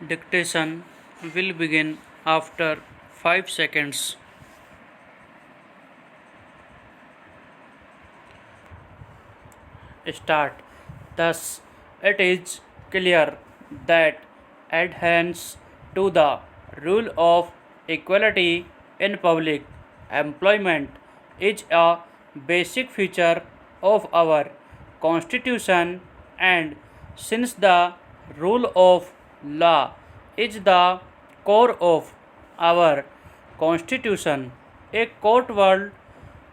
Dictation will begin after 5 seconds. Start. Thus, it is clear that adherence to the rule of equality in public employment is a basic feature of our Constitution, and since the rule of law is the core of our Constitution, a court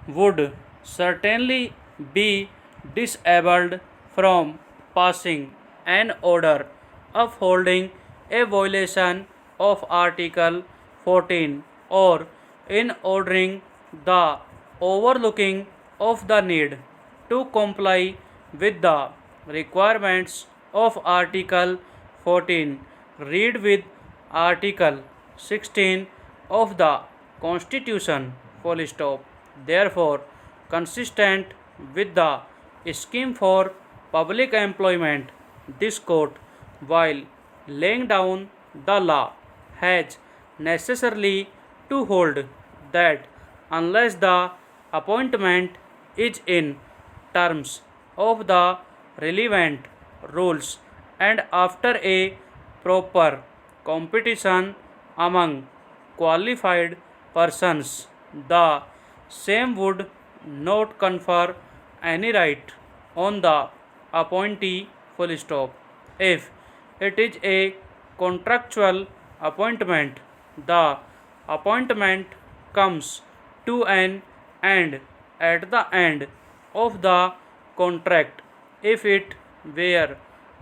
would certainly be disabled from passing an order upholding a violation of Article 14 or in ordering the overlooking of the need to comply with the requirements of Article 14. Read with Article 16 of the Constitution. Full stop. Therefore, consistent with the scheme for public employment, this court, while laying down the law, has necessarily to hold that unless the appointment is in terms of the relevant rules and after a proper competition among qualified persons, the same would not confer any right on the appointee. Full stop. If it is a contractual appointment, the appointment comes to an end at the end of the contract. If it were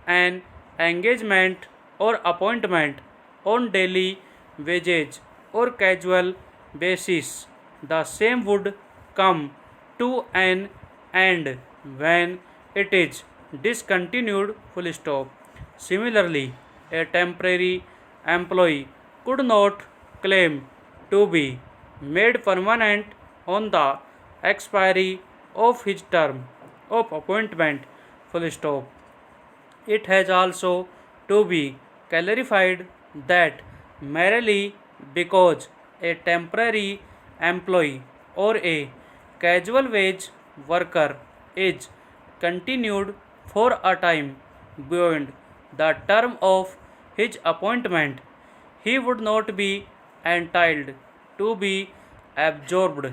an engagement or appointment on daily wages or casual basis, the same would come to an end when it is discontinued. Full stop. Similarly, a temporary employee could not claim to be made permanent on the expiry of his term of appointment. Full stop. It has also to be clarified that merely because a temporary employee or a casual wage worker is continued for a time beyond the term of his appointment, he would not be entitled to be absorbed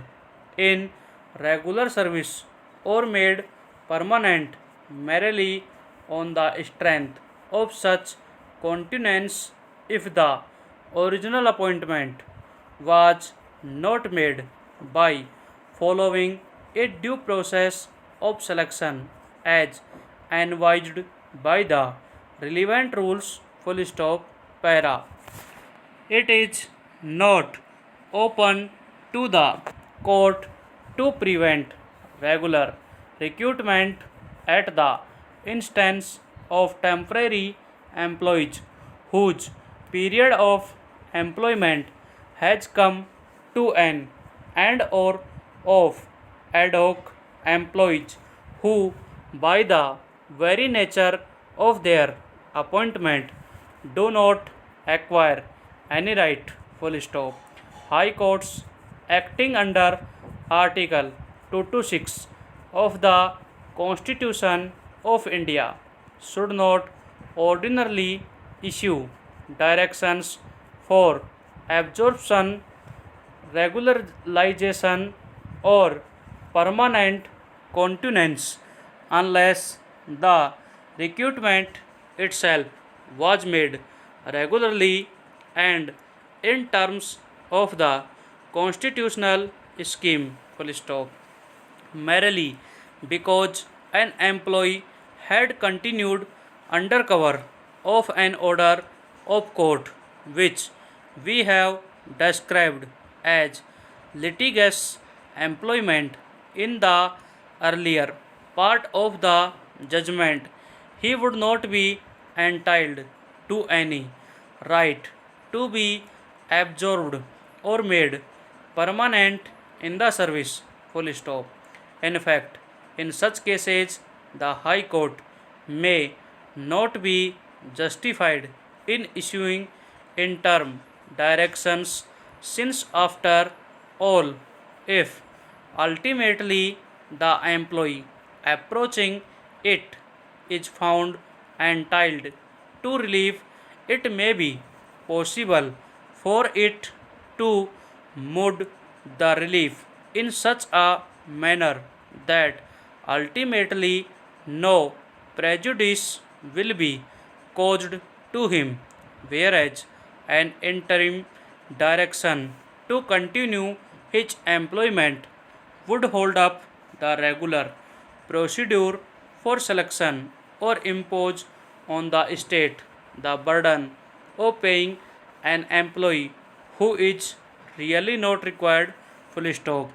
in regular service or made permanent merely on the strength of such continuance if the original appointment was not made by following a due process of selection as advised by the relevant rules. Full stop. Para. It is not open to the court to prevent regular recruitment at the instance of temporary employees whose period of employment has come to an end or of ad hoc employees who, by the very nature of their appointment, do not acquire any right. Full stop. High courts acting under Article 226 of the Constitution of India should not ordinarily issue directions for absorption, regularization, or permanent continuance unless the recruitment itself was made regularly and in terms of the constitutional scheme. Full stop. Merely because an employee had continued under cover of an order of court which we have described as litigious employment in the earlier part of the judgment, he would not be entitled to any right to be absorbed or made permanent in the service. Full stop. In fact, in such cases, the High Court may not be justified in issuing interim directions, since after all, if ultimately the employee approaching it is found entitled to relief, it may be possible for it to move the relief in such a manner that ultimately no prejudice will be caused to him, whereas an interim direction to continue his employment would hold up the regular procedure for selection or impose on the state the burden of paying an employee who is really not required. Full stop.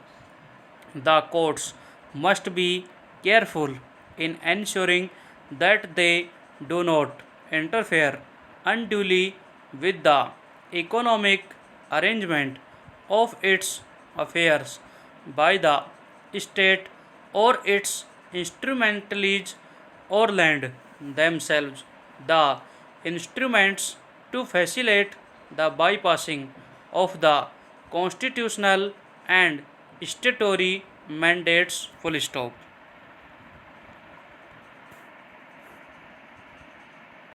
The courts must be careful in ensuring that they do not interfere unduly with the economic arrangement of its affairs by the state or its instrumentalities or lend themselves the instruments to facilitate the bypassing of the constitutional and statutory mandates. Full stop.